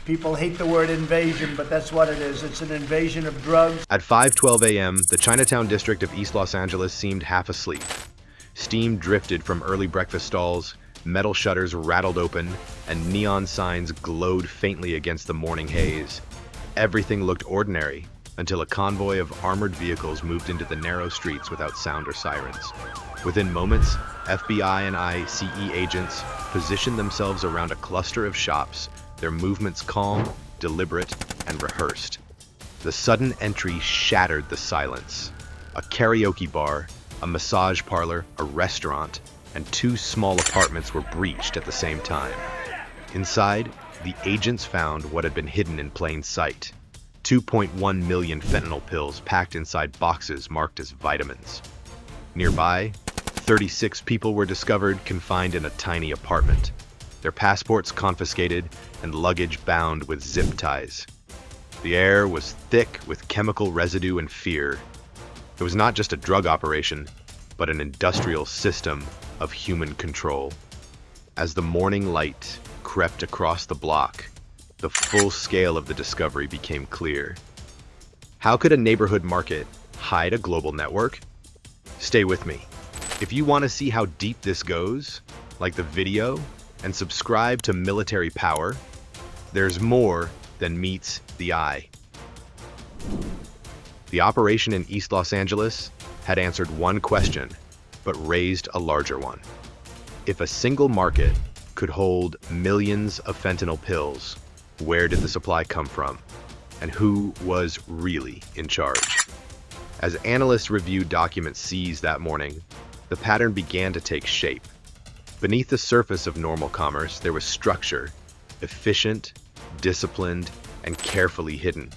People hate the word invasion, but that's what it is. It's an invasion of drugs. At 5:12 a.m., the Chinatown district of East Los Angeles seemed half asleep. Steam drifted from early breakfast stalls, metal shutters rattled open, and neon signs glowed faintly against the morning haze. Everything looked ordinary until a convoy of armored vehicles moved into the narrow streets without sound or sirens. Within moments, FBI and ICE agents positioned themselves around a cluster of shops, their movements calm, deliberate, and rehearsed. The sudden entry shattered the silence. A karaoke bar, a massage parlor, a restaurant, and two small apartments were breached at the same time. Inside, the agents found what had been hidden in plain sight: 2.1 million fentanyl pills packed inside boxes marked as vitamins. Nearby, 36 people were discovered confined in a tiny apartment, their passports confiscated and luggage bound with zip ties. The air was thick with chemical residue and fear. It was not just a drug operation, but an industrial system of human control. As the morning light crept across the block, the full scale of the discovery became clear. How could a neighborhood market hide a global network? Stay with me. If you want to see how deep this goes, like the video and subscribe to Military Power, there's more than meets the eye. The operation in East Los Angeles had answered one question, but raised a larger one. If a single market could hold millions of fentanyl pills, where did the supply come from? And who was really in charge? As analysts reviewed documents seized that morning, the pattern began to take shape. Beneath the surface of normal commerce, there was structure, efficient, disciplined, and carefully hidden.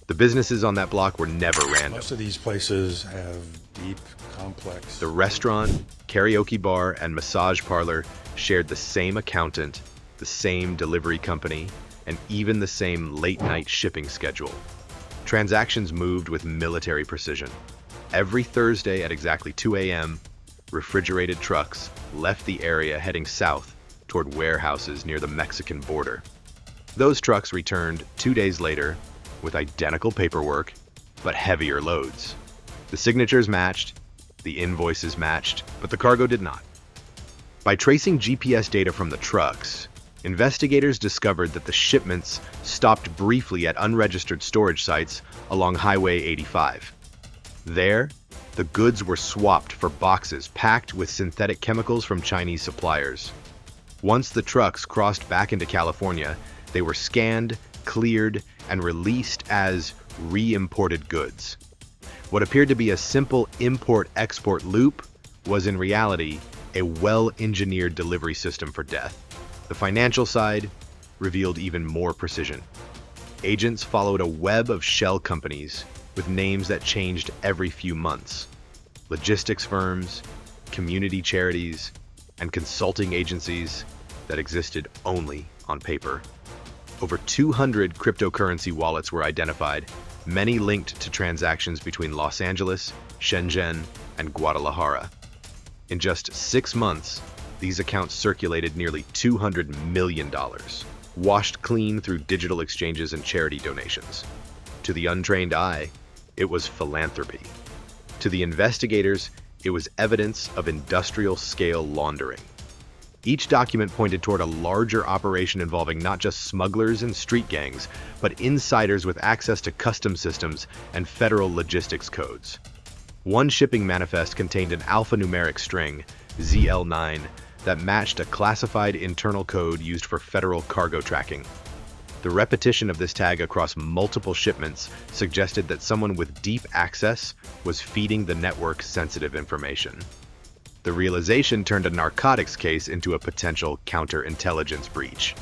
The businesses on that block were never random. Most of these places have deep, complex... The restaurant, karaoke bar, and massage parlor shared the same accountant, the same delivery company, and even the same late-night shipping schedule. Transactions moved with military precision. Every Thursday at exactly 2 a.m., refrigerated trucks left the area heading south toward warehouses near the Mexican border. Those trucks returned 2 days later with identical paperwork, but heavier loads. The signatures matched, the invoices matched, but the cargo did not. By tracing GPS data from the trucks, investigators discovered that the shipments stopped briefly at unregistered storage sites along Highway 85. There, the goods were swapped for boxes packed with synthetic chemicals from Chinese suppliers. Once the trucks crossed back into California, they were scanned, cleared, and released as re-imported goods. What appeared to be a simple import-export loop was in reality a well-engineered delivery system for death. The financial side revealed even more precision. Agents followed a web of shell companies with names that changed every few months. Logistics firms, community charities, and consulting agencies that existed only on paper. Over 200 cryptocurrency wallets were identified, many linked to transactions between Los Angeles, Shenzhen, and Guadalajara. In just 6 months, these accounts circulated nearly $200 million, washed clean through digital exchanges and charity donations. To the untrained eye, it was philanthropy. To the investigators, it was evidence of industrial-scale laundering. Each document pointed toward a larger operation involving not just smugglers and street gangs, but insiders with access to customs systems and federal logistics codes. One shipping manifest contained an alphanumeric string, ZL9, that matched a classified internal code used for federal cargo tracking. The repetition of this tag across multiple shipments suggested that someone with deep access was feeding the network sensitive information. The realization turned a narcotics case into a potential counterintelligence breach.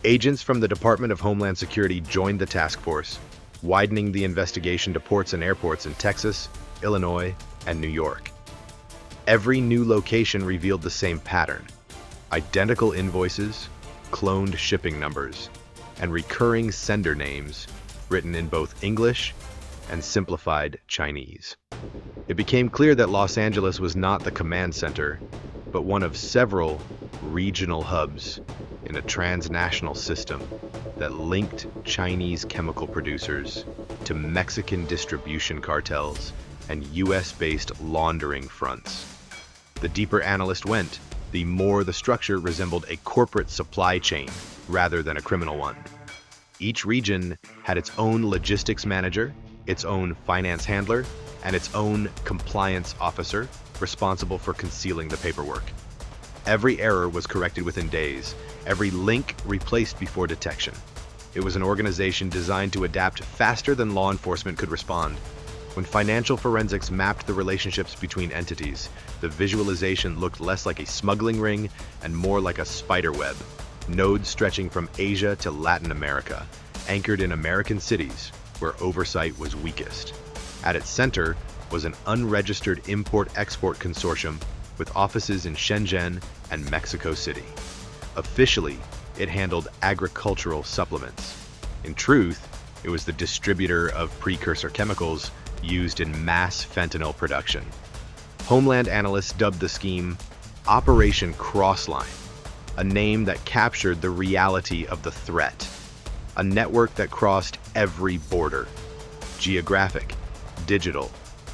Agents from the Department of Homeland Security joined the task force, widening the investigation to ports and airports in Texas, Illinois, and New York. Every new location revealed the same pattern: identical invoices, cloned shipping numbers, and recurring sender names written in both English and simplified Chinese. It became clear that Los Angeles was not the command center, but one of several regional hubs in a transnational system that linked Chinese chemical producers to Mexican distribution cartels and US-based laundering fronts. The deeper analyst went, the more the structure resembled a corporate supply chain rather than a criminal one. Each region had its own logistics manager, its own finance handler, and its own compliance officer responsible for concealing the paperwork. Every error was corrected within days, every link replaced before detection. It was an organization designed to adapt faster than law enforcement could respond. When financial forensics mapped the relationships between entities, the visualization looked less like a smuggling ring and more like a spider web, nodes stretching from Asia to Latin America, anchored in American cities where oversight was weakest. At its center was an unregistered import-export consortium with offices in Shenzhen and Mexico City. Officially, it handled agricultural supplements. In truth, it was the distributor of precursor chemicals used in mass fentanyl production. Homeland analysts dubbed the scheme Operation Crossline, a name that captured the reality of the threat. A network that crossed every border, geographic, digital,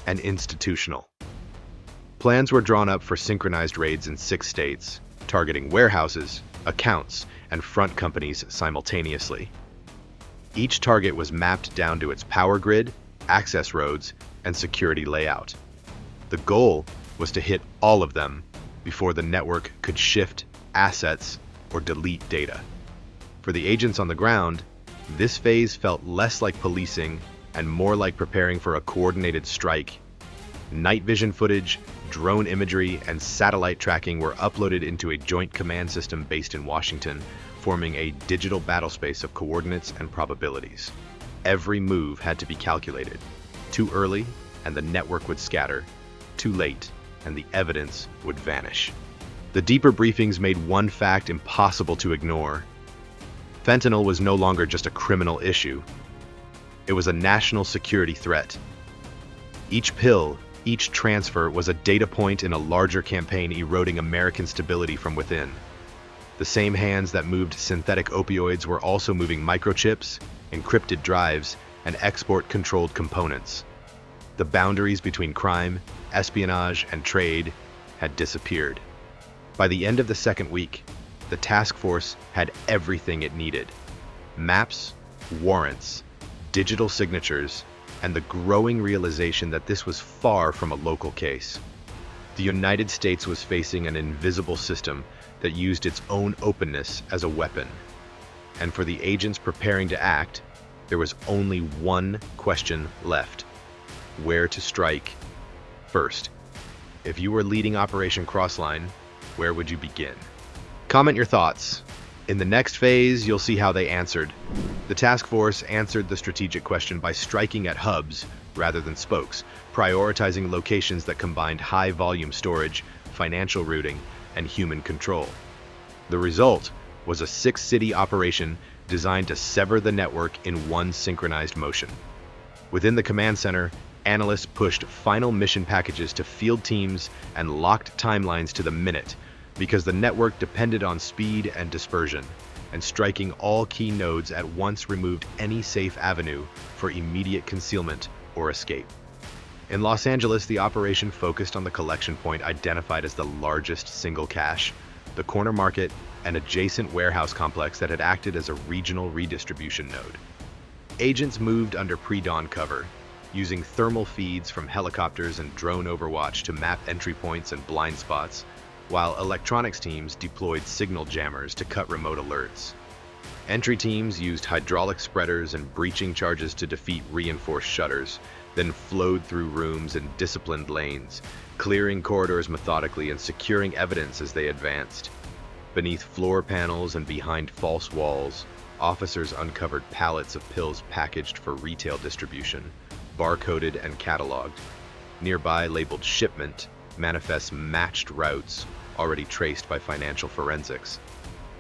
and institutional. Plans were drawn up for synchronized raids in 6 states, targeting warehouses, accounts, and front companies simultaneously. Each target was mapped down to its power grid, access roads, and security layout. The goal was to hit all of them before the network could shift assets or delete data. For the agents on the ground, this phase felt less like policing and more like preparing for a coordinated strike. Night vision footage, drone imagery, and satellite tracking were uploaded into a joint command system based in Washington, forming a digital battlespace of coordinates and probabilities. Every move had to be calculated. Too early, and the network would scatter. Too late, and the evidence would vanish. The deeper briefings made one fact impossible to ignore. Fentanyl was no longer just a criminal issue. It was a national security threat. Each pill, each transfer was a data point in a larger campaign eroding American stability from within. The same hands that moved synthetic opioids were also moving microchips, encrypted drives, and export-controlled components. The boundaries between crime, espionage, and trade had disappeared. By the end of the second week, the task force had everything it needed: maps, warrants, digital signatures, and the growing realization that this was far from a local case. The United States was facing an invisible system that used its own openness as a weapon. And for the agents preparing to act, there was only one question left: where to strike first. If you were leading Operation Crossline, where would you begin? Comment your thoughts. In the next phase, you'll see how they answered. The task force answered the strategic question by striking at hubs rather than spokes, prioritizing locations that combined high-volume storage, financial routing, and human control. The result was a 6-city operation designed to sever the network in one synchronized motion. Within the command center, analysts pushed final mission packages to field teams and locked timelines to the minute because the network depended on speed and dispersion, and striking all key nodes at once removed any safe avenue for immediate concealment or escape. In Los Angeles, the operation focused on the collection point identified as the largest single cache, the corner market, and adjacent warehouse complex that had acted as a regional redistribution node. Agents moved under pre-dawn cover, using thermal feeds from helicopters and drone overwatch to map entry points and blind spots, while electronics teams deployed signal jammers to cut remote alerts. Entry teams used hydraulic spreaders and breaching charges to defeat reinforced shutters, then flowed through rooms in disciplined lanes, clearing corridors methodically and securing evidence as they advanced. Beneath floor panels and behind false walls, officers uncovered pallets of pills packaged for retail distribution, barcoded and cataloged. Nearby, labeled shipment, manifests matched routes already traced by financial forensics.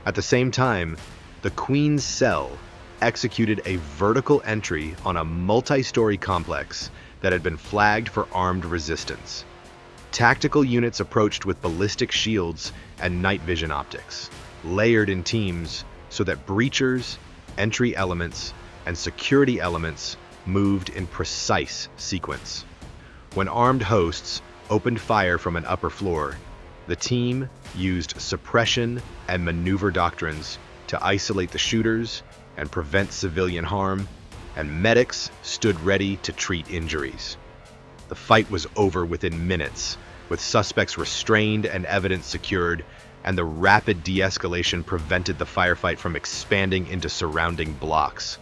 At the same time, the Queen's Cell executed a vertical entry on a multi-story complex that had been flagged for armed resistance. Tactical units approached with ballistic shields and night vision optics. layered in teams so that breachers, entry elements, and security elements moved in precise sequence. When armed hosts opened fire from an upper floor, the team used suppression and maneuver doctrines to isolate the shooters and prevent civilian harm, and medics stood ready to treat injuries. The fight was over within minutes, with suspects restrained and evidence secured, and the rapid de-escalation prevented the firefight from expanding into surrounding blocks.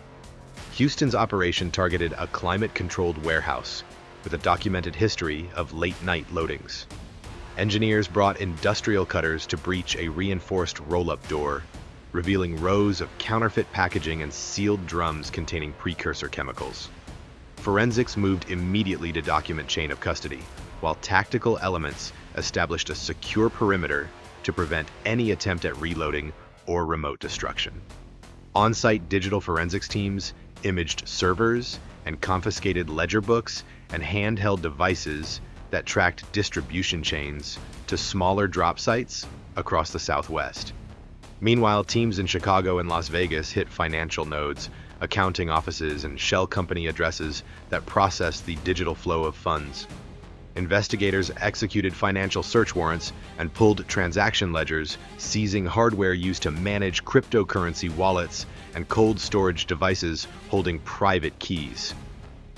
Houston's operation targeted a climate-controlled warehouse with a documented history of late-night loadings. Engineers brought industrial cutters to breach a reinforced roll-up door, revealing rows of counterfeit packaging and sealed drums containing precursor chemicals. Forensics moved immediately to document chain of custody, while tactical elements established a secure perimeter to prevent any attempt at reloading or remote destruction. On-site digital forensics teams imaged servers and confiscated ledger books and handheld devices that tracked distribution chains to smaller drop sites across the Southwest. Meanwhile, teams in Chicago and Las Vegas hit financial nodes, accounting offices, and shell company addresses that processed the digital flow of funds. Investigators executed financial search warrants and pulled transaction ledgers, seizing hardware used to manage cryptocurrency wallets and cold storage devices holding private keys.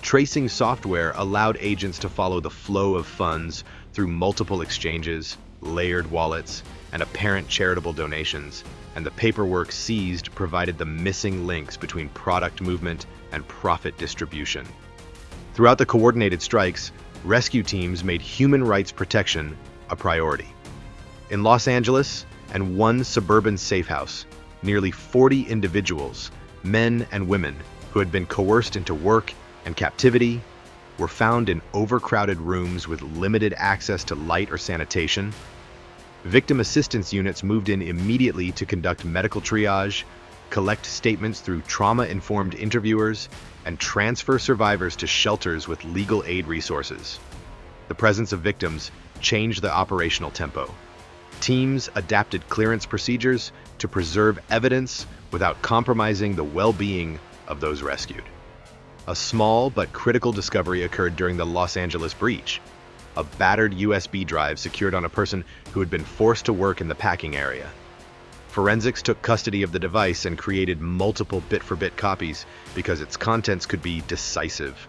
Tracing software allowed agents to follow the flow of funds through multiple exchanges, layered wallets, and apparent charitable donations, and the paperwork seized provided the missing links between product movement and profit distribution. Throughout the coordinated strikes, rescue teams made human rights protection a priority. In Los Angeles and one suburban safe house, nearly 40 individuals, men and women, who had been coerced into work and captivity, were found in overcrowded rooms with limited access to light or sanitation. Victim assistance units moved in immediately to conduct medical triage, collect statements through trauma-informed interviewers, and transfer survivors to shelters with legal aid resources. The presence of victims changed the operational tempo. Teams adapted clearance procedures to preserve evidence without compromising the well-being of those rescued. A small but critical discovery occurred during the Los Angeles breach. A battered USB drive secured on a person who had been forced to work in the packing area. Forensics took custody of the device and created multiple bit-for-bit copies because its contents could be decisive.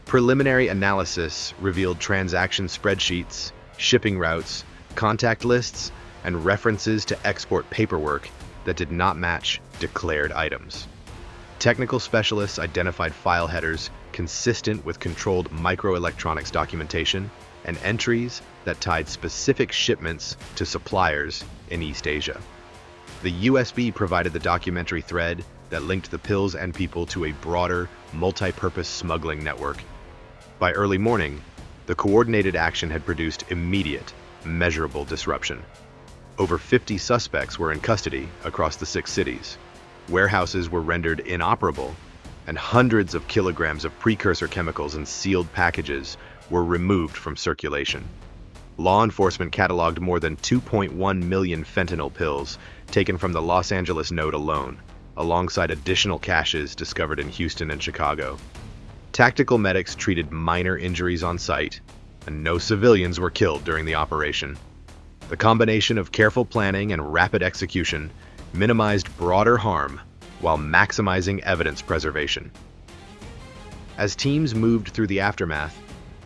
Preliminary analysis revealed transaction spreadsheets, shipping routes, contact lists, and references to export paperwork that did not match declared items. Technical specialists identified file headers consistent with controlled microelectronics documentation and entries that tied specific shipments to suppliers in East Asia. The USB provided the documentary thread that linked the pills and people to a broader, multi-purpose smuggling network. By early morning, the coordinated action had produced immediate, measurable disruption. Over 50 suspects were in custody across the 6 cities. Warehouses were rendered inoperable, and hundreds of kilograms of precursor chemicals in sealed packages were removed from circulation. Law enforcement cataloged more than 2.1 million fentanyl pills taken from the Los Angeles node alone, alongside additional caches discovered in Houston and Chicago. Tactical medics treated minor injuries on site, and no civilians were killed during the operation. The combination of careful planning and rapid execution minimized broader harm while maximizing evidence preservation. As teams moved through the aftermath,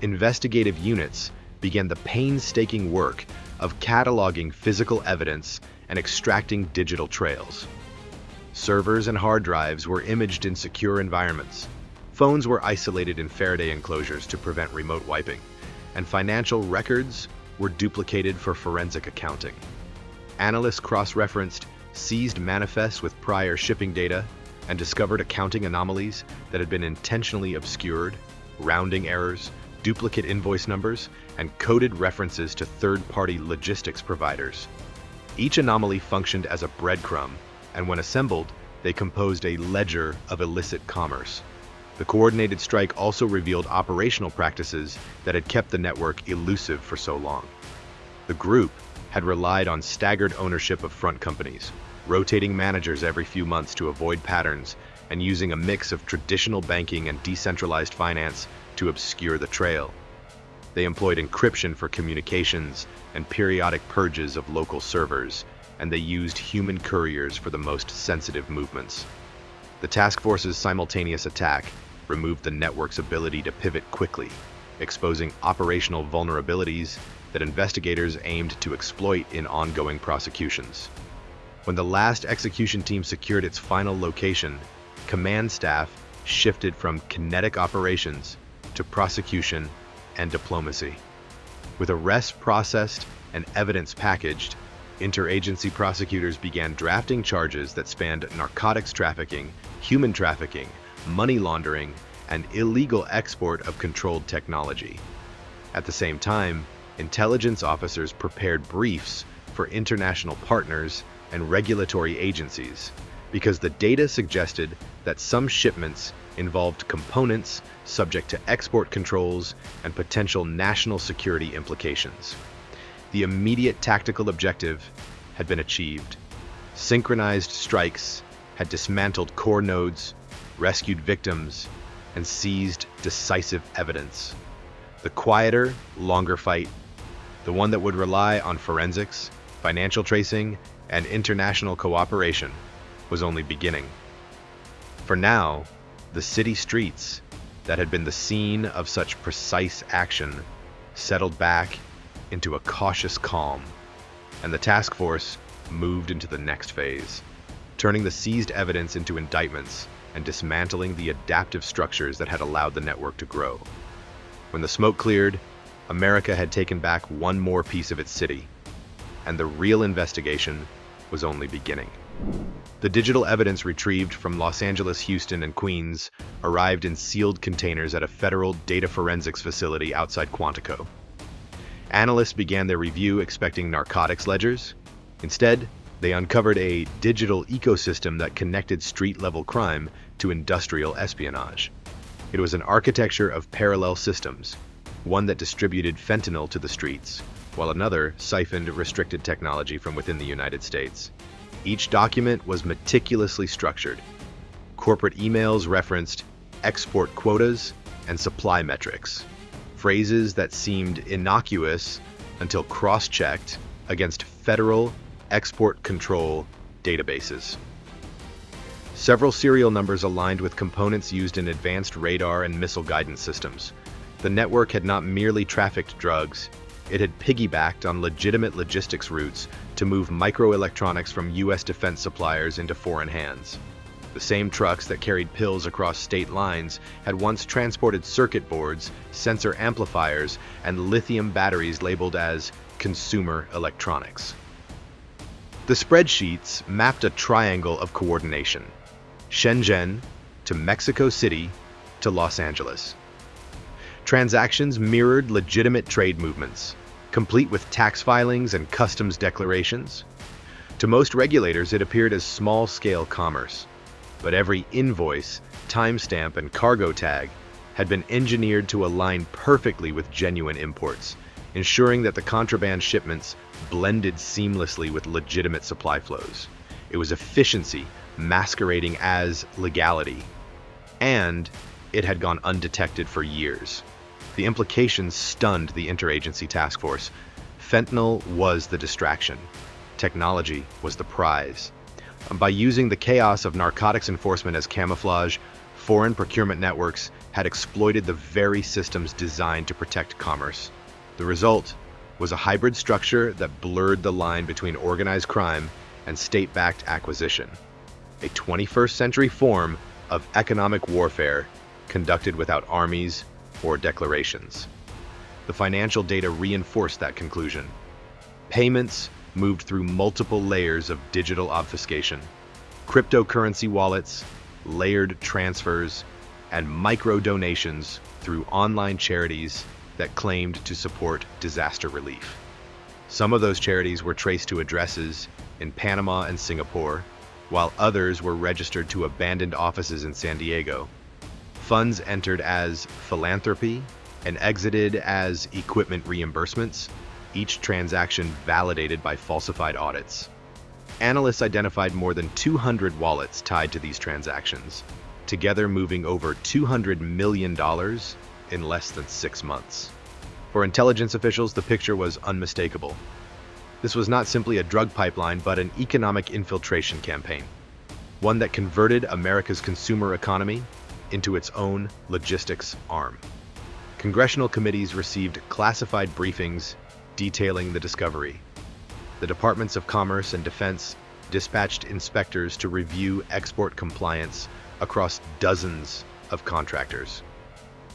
investigative units began the painstaking work of cataloging physical evidence and extracting digital trails. Servers and hard drives were imaged in secure environments. Phones were isolated in Faraday enclosures to prevent remote wiping, and financial records were duplicated for forensic accounting. Analysts cross-referenced seized manifests with prior shipping data and discovered accounting anomalies that had been intentionally obscured, rounding errors, duplicate invoice numbers, and coded references to third-party logistics providers. Each anomaly functioned as a breadcrumb, and when assembled, they composed a ledger of illicit commerce. The coordinated strike also revealed operational practices that had kept the network elusive for so long. The group, had relied on staggered ownership of front companies, rotating managers every few months to avoid patterns, and using a mix of traditional banking and decentralized finance to obscure the trail. They employed encryption for communications and periodic purges of local servers, and they used human couriers for the most sensitive movements. The task force's simultaneous attack removed the network's ability to pivot quickly, exposing operational vulnerabilities that investigators aimed to exploit in ongoing prosecutions. When the last execution team secured its final location, command staff shifted from kinetic operations to prosecution and diplomacy. With arrests processed and evidence packaged, interagency prosecutors began drafting charges that spanned narcotics trafficking, human trafficking, money laundering, and illegal export of controlled technology. At the same time, intelligence officers prepared briefs for international partners and regulatory agencies because the data suggested that some shipments involved components subject to export controls and potential national security implications. The immediate tactical objective had been achieved. Synchronized strikes had dismantled core nodes, rescued victims, and seized decisive evidence. The quieter, longer fight, the one that would rely on forensics, financial tracing, and international cooperation, was only beginning. For now, the city streets that had been the scene of such precise action settled back into a cautious calm, and the task force moved into the next phase, turning the seized evidence into indictments and dismantling the adaptive structures that had allowed the network to grow. When the smoke cleared, America had taken back one more piece of its city, and the real investigation was only beginning. The digital evidence retrieved from Los Angeles, Houston, and Queens arrived in sealed containers at a federal data forensics facility outside Quantico. Analysts began their review expecting narcotics ledgers. Instead, they uncovered a digital ecosystem that connected street-level crime to industrial espionage. It was an architecture of parallel systems, one that distributed fentanyl to the streets, while another siphoned restricted technology from within the United States. Each document was meticulously structured. Corporate emails referenced export quotas and supply metrics, phrases that seemed innocuous until cross-checked against federal export control databases. Several serial numbers aligned with components used in advanced radar and missile guidance systems. The network had not merely trafficked drugs, it had piggybacked on legitimate logistics routes to move microelectronics from U.S. defense suppliers into foreign hands. The same trucks that carried pills across state lines had once transported circuit boards, sensor amplifiers, and lithium batteries labeled as consumer electronics. The spreadsheets mapped a triangle of coordination: Shenzhen to Mexico City to Los Angeles. Transactions mirrored legitimate trade movements, complete with tax filings and customs declarations. To most regulators, it appeared as small-scale commerce, but every invoice, timestamp, and cargo tag had been engineered to align perfectly with genuine imports, ensuring that the contraband shipments blended seamlessly with legitimate supply flows. It was efficiency masquerading as legality, and it had gone undetected for years. The implications stunned the interagency task force. Fentanyl was the distraction. Technology was the prize. By using the chaos of narcotics enforcement as camouflage, foreign procurement networks had exploited the very systems designed to protect commerce. The result was a hybrid structure that blurred the line between organized crime and state-backed acquisition. A 21st century form of economic warfare conducted without armies or declarations. The financial data reinforced that conclusion. Payments moved through multiple layers of digital obfuscation: cryptocurrency wallets, layered transfers, and micro-donations through online charities that claimed to support disaster relief. Some of those charities were traced to addresses in Panama and Singapore, while others were registered to abandoned offices in San Diego. Funds entered as philanthropy and exited as equipment reimbursements, each transaction validated by falsified audits. Analysts identified more than 200 wallets tied to these transactions, together moving over $200 million in less than 6 months. For intelligence officials, the picture was unmistakable. This was not simply a drug pipeline, but an economic infiltration campaign, one that converted America's consumer economy into its own logistics arm. Congressional committees received classified briefings detailing the discovery. The Departments of Commerce and Defense dispatched inspectors to review export compliance across dozens of contractors.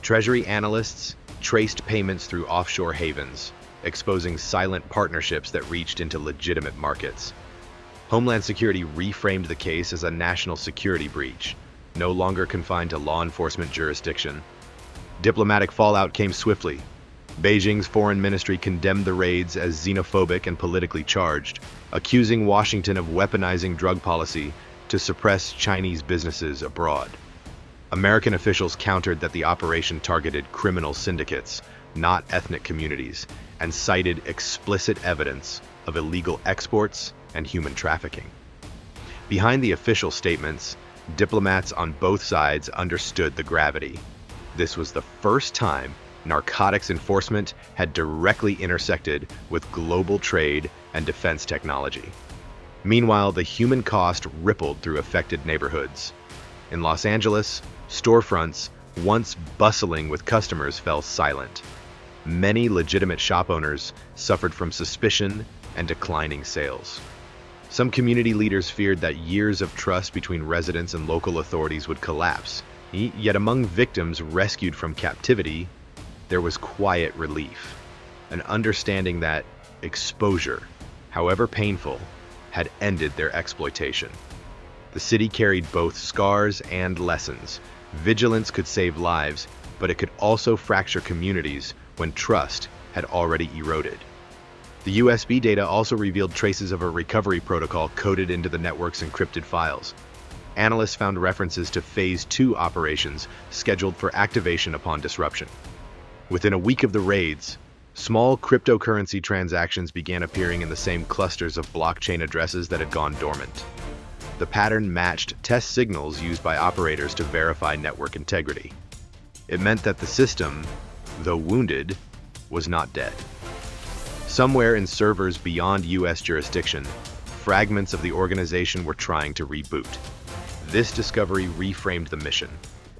Treasury analysts traced payments through offshore havens, exposing silent partnerships that reached into legitimate markets. Homeland Security reframed the case as a national security breach, no longer confined to law enforcement jurisdiction. Diplomatic fallout came swiftly. Beijing's foreign ministry condemned the raids as xenophobic and politically charged, accusing Washington of weaponizing drug policy to suppress Chinese businesses abroad. American officials countered that the operation targeted criminal syndicates, not ethnic communities, and cited explicit evidence of illegal exports and human trafficking. Behind the official statements, diplomats on both sides understood the gravity. This was the first time narcotics enforcement had directly intersected with global trade and defense technology. Meanwhile, the human cost rippled through affected neighborhoods. In Los Angeles, storefronts, once bustling with customers, fell silent. Many legitimate shop owners suffered from suspicion and declining sales. Some community leaders feared that years of trust between residents and local authorities would collapse. Yet among victims rescued from captivity, there was quiet relief, an understanding that exposure, however painful, had ended their exploitation. The city carried both scars and lessons. Vigilance could save lives, but it could also fracture communities when trust had already eroded. The USB data also revealed traces of a recovery protocol coded into the network's encrypted files. Analysts found references to Phase 2 operations scheduled for activation upon disruption. Within a week of the raids, small cryptocurrency transactions began appearing in the same clusters of blockchain addresses that had gone dormant. The pattern matched test signals used by operators to verify network integrity. It meant that the system, though wounded, was not dead. Somewhere in servers beyond US jurisdiction, fragments of the organization were trying to reboot. This discovery reframed the mission.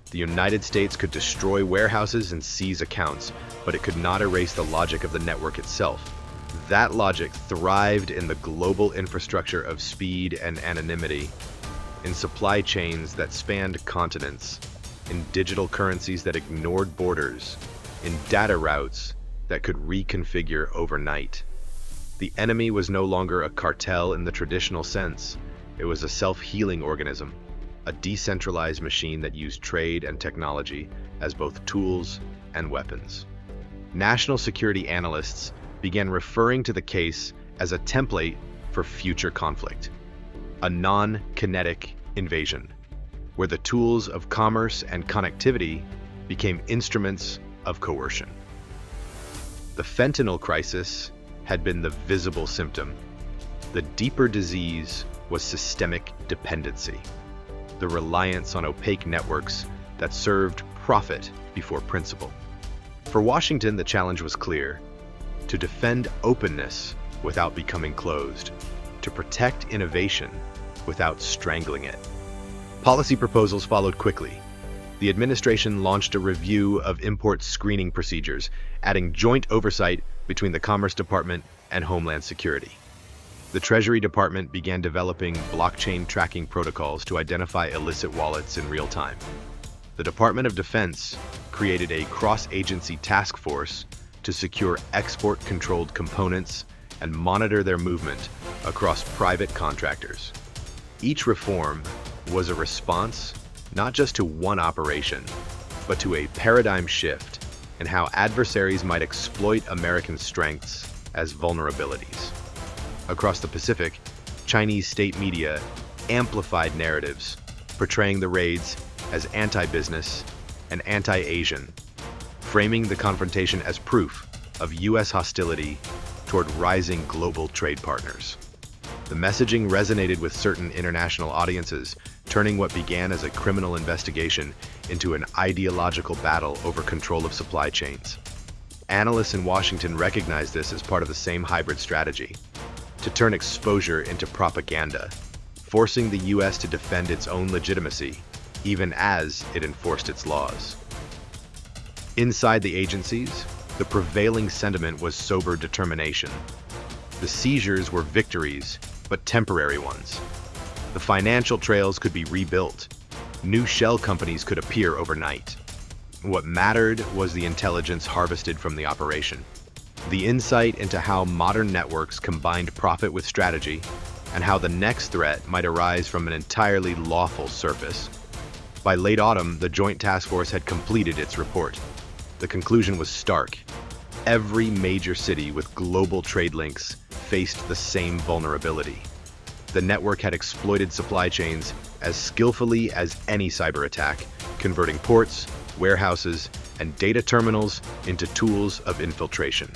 The United States could destroy warehouses and seize accounts, but it could not erase the logic of the network itself. That logic thrived in the global infrastructure of speed and anonymity, in supply chains that spanned continents, in digital currencies that ignored borders, in data routes that could reconfigure overnight. The enemy was no longer a cartel in the traditional sense. It was a self-healing organism, a decentralized machine that used trade and technology as both tools and weapons. National security analysts began referring to the case as a template for future conflict, a non-kinetic invasion, where the tools of commerce and connectivity became instruments of coercion. The fentanyl crisis had been the visible symptom. The deeper disease was systemic dependency, the reliance on opaque networks that served profit before principle. For Washington, the challenge was clear: to defend openness without becoming closed, to protect innovation without strangling it. Policy proposals followed quickly. The administration launched a review of import screening procedures, adding joint oversight between the Commerce Department and Homeland Security. The Treasury Department began developing blockchain tracking protocols to identify illicit wallets in real time. The Department of Defense created a cross-agency task force to secure export-controlled components and monitor their movement across private contractors. Each reform was a response not just to one operation, but to a paradigm shift in how adversaries might exploit American strengths as vulnerabilities. Across the Pacific, Chinese state media amplified narratives, portraying the raids as anti-business and anti-Asian, framing the confrontation as proof of US hostility toward rising global trade partners. The messaging resonated with certain international audiences, turning what began as a criminal investigation into an ideological battle over control of supply chains. Analysts in Washington recognized this as part of the same hybrid strategy, to turn exposure into propaganda, forcing the U.S. to defend its own legitimacy, even as it enforced its laws. Inside the agencies, the prevailing sentiment was sober determination. The seizures were victories, but temporary ones. The financial trails could be rebuilt. New shell companies could appear overnight. What mattered was the intelligence harvested from the operation, the insight into how modern networks combined profit with strategy, and how the next threat might arise from an entirely lawful surface. By late autumn, the Joint Task Force had completed its report. The conclusion was stark. Every major city with global trade links faced the same vulnerability. The network had exploited supply chains as skillfully as any cyber attack, converting ports, warehouses, and data terminals into tools of infiltration.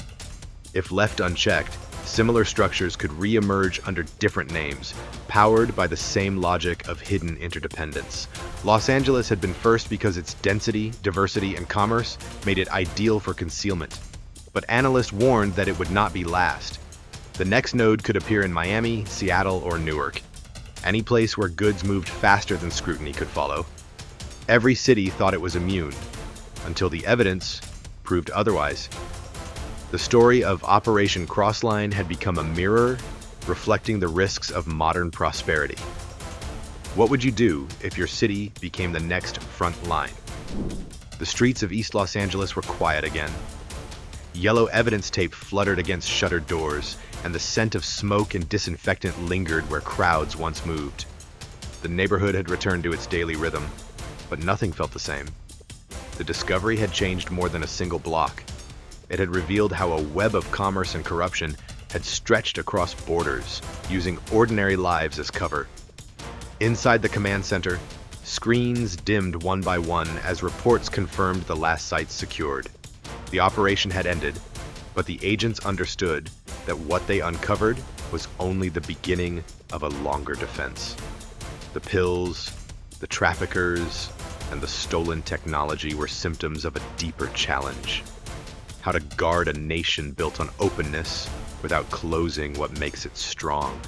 If left unchecked, similar structures could re-emerge under different names, powered by the same logic of hidden interdependence. Los Angeles had been first because its density, diversity, and commerce made it ideal for concealment. But analysts warned that it would not be last. The next node could appear in Miami, Seattle, or Newark, any place where goods moved faster than scrutiny could follow. Every city thought it was immune, until the evidence proved otherwise. The story of Operation Crossline had become a mirror reflecting the risks of modern prosperity. What would you do if your city became the next front line? The streets of East Los Angeles were quiet again. Yellow evidence tape fluttered against shuttered doors, and the scent of smoke and disinfectant lingered where crowds once moved. The neighborhood had returned to its daily rhythm, but nothing felt the same. The discovery had changed more than a single block. It had revealed how a web of commerce and corruption had stretched across borders, using ordinary lives as cover. Inside the command center, screens dimmed one by one as reports confirmed the last sites secured. The operation had ended, but the agents understood that what they uncovered was only the beginning of a longer defense. The pills, the traffickers, and the stolen technology were symptoms of a deeper challenge. How to guard a nation built on openness without closing what makes it strong.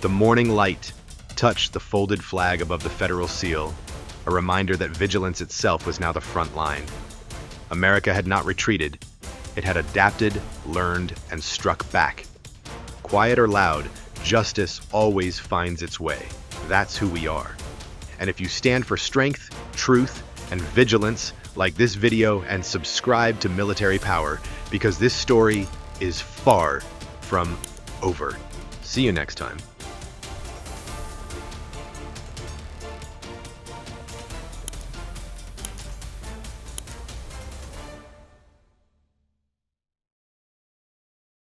The morning light touched the folded flag above the federal seal, a reminder that vigilance itself was now the front line. America had not retreated. It had adapted, learned, and struck back. Quiet or loud, justice always finds its way. That's who we are. And if you stand for strength, truth, and vigilance, like this video and subscribe to Military Power, because this story is far from over. See you next time.